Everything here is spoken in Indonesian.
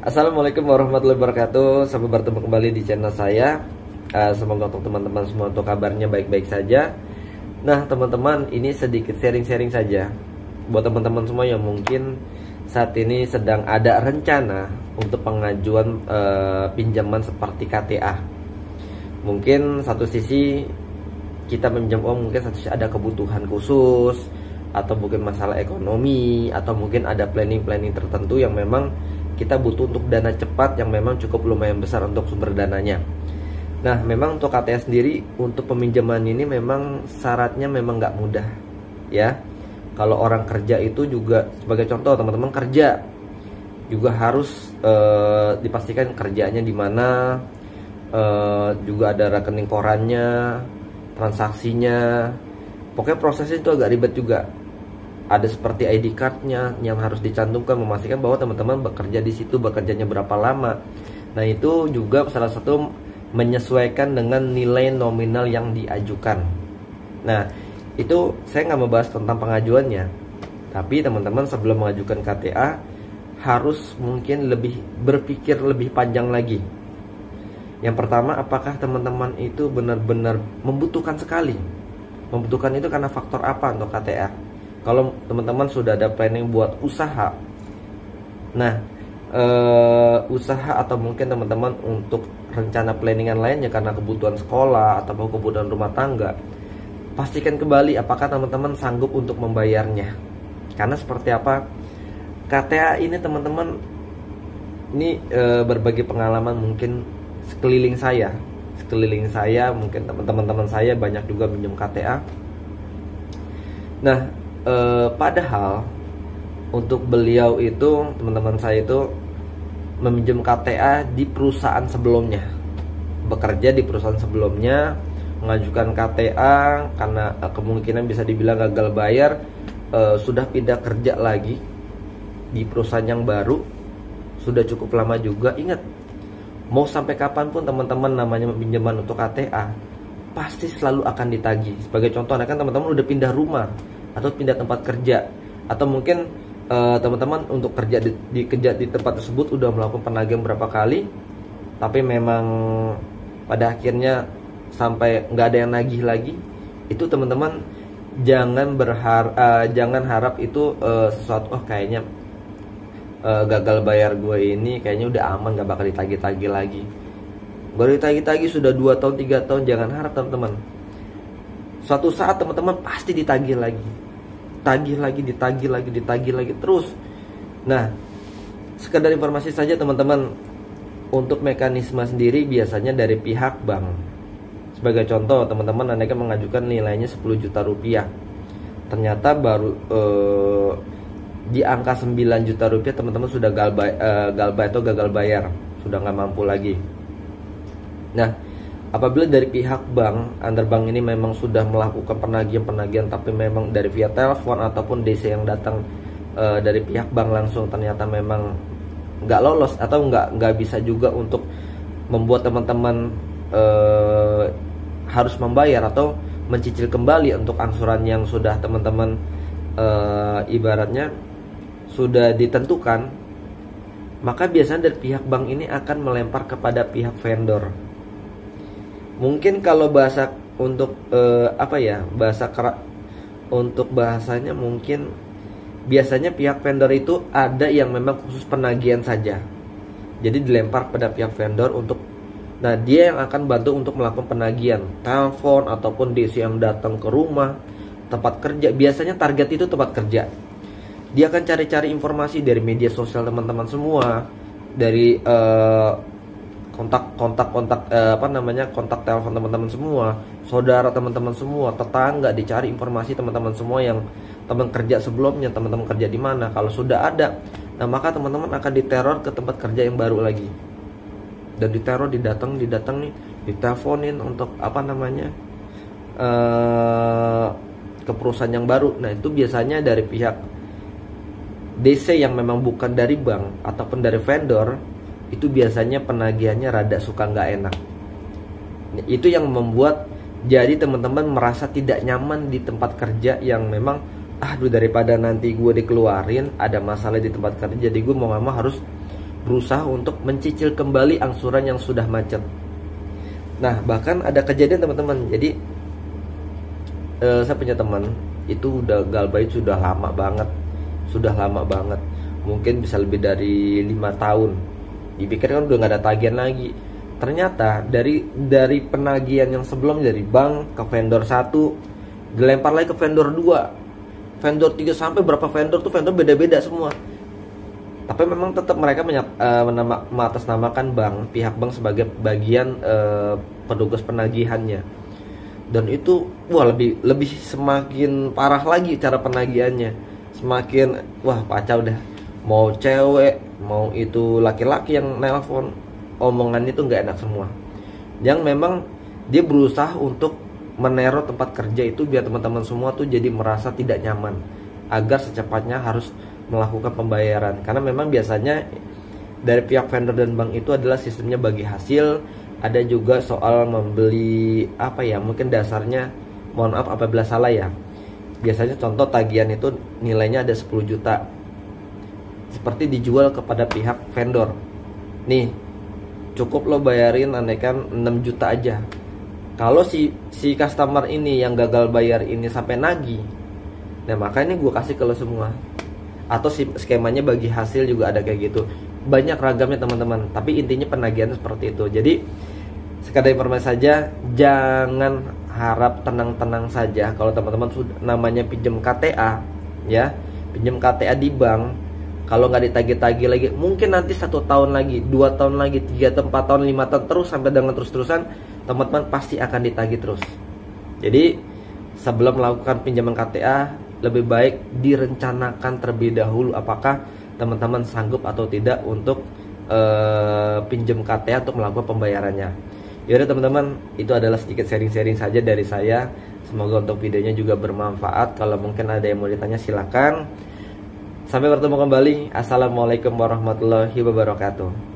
Assalamualaikum warahmatullahi wabarakatuh. Sampai bertemu kembali di channel saya. Semoga untuk teman-teman semua untuk kabarnya baik-baik saja. Nah teman-teman, ini sedikit sharing-sharing saja buat teman-teman semua yang mungkin saat ini sedang ada rencana untuk pengajuan pinjaman seperti KTA. Mungkin satu sisi kita meminjam uang, mungkin satu sisi ada kebutuhan khusus, atau mungkin masalah ekonomi, atau mungkin ada planning-planning tertentu yang memang kita butuh untuk dana cepat yang memang cukup lumayan besar untuk sumber dananya. Nah memang untuk KTA sendiri untuk peminjaman ini memang syaratnya memang nggak mudah ya. Kalau orang kerja itu juga, sebagai contoh teman-teman kerja juga harus dipastikan kerjaannya di mana, juga ada rekening korannya, transaksinya. Pokoknya prosesnya itu agak ribet juga. Ada seperti ID cardnya yang harus dicantumkan, memastikan bahwa teman-teman bekerja di situ, bekerjanya berapa lama. Nah itu juga salah satu menyesuaikan dengan nilai nominal yang diajukan. Nah itu saya nggak membahas tentang pengajuannya, tapi teman-teman sebelum mengajukan KTA harus mungkin lebih berpikir lebih panjang lagi. Yang pertama, apakah teman-teman itu benar-benar membutuhkan sekali? Membutuhkan itu karena faktor apa untuk KTA? Kalau teman-teman sudah ada planning buat usaha, nah usaha atau mungkin teman-teman untuk rencana planningan lainnya karena kebutuhan sekolah atau kebutuhan rumah tangga, pastikan kembali apakah teman-teman sanggup untuk membayarnya. Karena seperti apa, KTA ini teman-teman, ini berbagi pengalaman mungkin sekeliling saya, mungkin teman-teman saya banyak juga minjem KTA. Nah padahal untuk beliau itu, teman-teman saya itu meminjam KTA di perusahaan sebelumnya, bekerja di perusahaan sebelumnya, mengajukan KTA karena kemungkinan bisa dibilang gagal bayar, sudah pindah kerja lagi di perusahaan yang baru, sudah cukup lama juga. Ingat, mau sampai kapanpun teman-teman namanya pinjaman untuk KTA pasti selalu akan ditagih. Sebagai contoh, kan teman-teman udah pindah rumah atau pindah tempat kerja, atau mungkin teman-teman untuk kerja di tempat tersebut udah melakukan penagihan berapa kali, tapi memang pada akhirnya sampai nggak ada yang nagih lagi. Itu teman-teman jangan harap itu sesuatu, kayaknya gagal bayar gue ini kayaknya udah aman, nggak bakal ditagih-tagih lagi. Baru ditagih-tagih sudah 2 tahun 3 tahun, jangan harap teman-teman. Suatu saat teman-teman pasti ditagih lagi, ditagih lagi terus. Nah, sekedar informasi saja teman-teman, untuk mekanisme sendiri biasanya dari pihak bank. Sebagai contoh, teman-teman Anda kan mengajukan nilainya 10 juta rupiah, ternyata baru di angka 9 juta rupiah teman-teman sudah gagal bayar, sudah nggak mampu lagi. Nah, apabila dari pihak bank, antar bank ini memang sudah melakukan penagihan, tapi memang dari via telepon ataupun DC yang datang dari pihak bank langsung, ternyata memang nggak lolos atau nggak bisa juga untuk membuat teman-teman harus membayar atau mencicil kembali untuk angsuran yang sudah teman-teman ibaratnya sudah ditentukan, maka biasanya dari pihak bank ini akan melempar kepada pihak vendor. Mungkin kalau bahasa untuk untuk bahasanya mungkin biasanya pihak vendor itu ada yang memang khusus penagihan saja. Jadi dilempar pada pihak vendor untuk, nah dia yang akan bantu untuk melakukan penagihan, telepon ataupun DC yang datang ke rumah, tempat kerja. Biasanya target itu tempat kerja. Dia akan cari-cari informasi dari media sosial teman-teman semua, dari kontak telepon teman-teman semua, saudara teman-teman semua, tetangga, dicari informasi teman-teman semua yang teman kerja sebelumnya, teman-teman kerja di mana. Kalau sudah ada, nah maka teman-teman akan diteror ke tempat kerja yang baru lagi, dan diteror, didatangi, diteleponin untuk ke perusahaan yang baru. Nah itu biasanya dari pihak DC yang memang bukan dari bank ataupun dari vendor, itu biasanya penagihannya rada suka nggak enak. Itu yang membuat jadi teman-teman merasa tidak nyaman di tempat kerja, yang memang aduh, daripada nanti gue dikeluarin ada masalah di tempat kerja, jadi gue mau nggak mau harus berusaha untuk mencicil kembali angsuran yang sudah macet. Nah, bahkan ada kejadian teman-teman. Jadi saya punya teman itu udah galbait sudah lama banget. Mungkin bisa lebih dari 5 tahun. Dipikir kan udah nggak ada tagihan lagi. Ternyata dari penagihan yang sebelum dari bank ke vendor 1 dilempar lagi ke vendor 2, vendor 3, sampai berapa vendor tuh, vendor beda-beda semua. Tapi memang tetap mereka mengatasnamakan pihak bank sebagai bagian petugas penagihannya. Dan itu lebih semakin parah lagi cara penagihannya. Semakin kacau dah. Mau cewek, mau itu laki-laki yang nelpon, omongan itu nggak enak semua. Yang memang dia berusaha untuk meneror tempat kerja itu biar teman-teman semua tuh jadi merasa tidak nyaman, agar secepatnya harus melakukan pembayaran. Karena memang biasanya dari pihak vendor dan bank itu adalah sistemnya bagi hasil. Ada juga soal membeli mungkin dasarnya, mohon maaf apabila salah ya. Biasanya contoh tagihan itu nilainya ada 10 juta. Seperti dijual kepada pihak vendor. Nih, cukup lo bayarin andaikan 6 juta aja. Kalau si customer ini yang gagal bayar ini sampai nagih, nah makanya gue kasih ke lo semua. Atau skemanya bagi hasil juga ada kayak gitu. Banyak ragamnya teman-teman, tapi intinya penagihan seperti itu. Jadi sekadar informasi saja, jangan harap tenang-tenang saja kalau teman-teman sudah namanya pinjam KTA ya, pinjam KTA di bank. Kalau nggak ditagih-tagih lagi, mungkin nanti 1 tahun lagi, 2 tahun lagi, 3 tahun, 4 tahun, 5 tahun, terus sampai dengan terus-terusan, teman-teman pasti akan ditagih terus. Jadi sebelum melakukan pinjaman KTA, lebih baik direncanakan terlebih dahulu apakah teman-teman sanggup atau tidak untuk pinjam KTA untuk melakukan pembayarannya. Yaudah teman-teman, itu adalah sedikit sharing-sharing saja dari saya. Semoga untuk videonya juga bermanfaat. Kalau mungkin ada yang mau ditanya silakan. Sampai bertemu kembali. Assalamualaikum warahmatullahi wabarakatuh.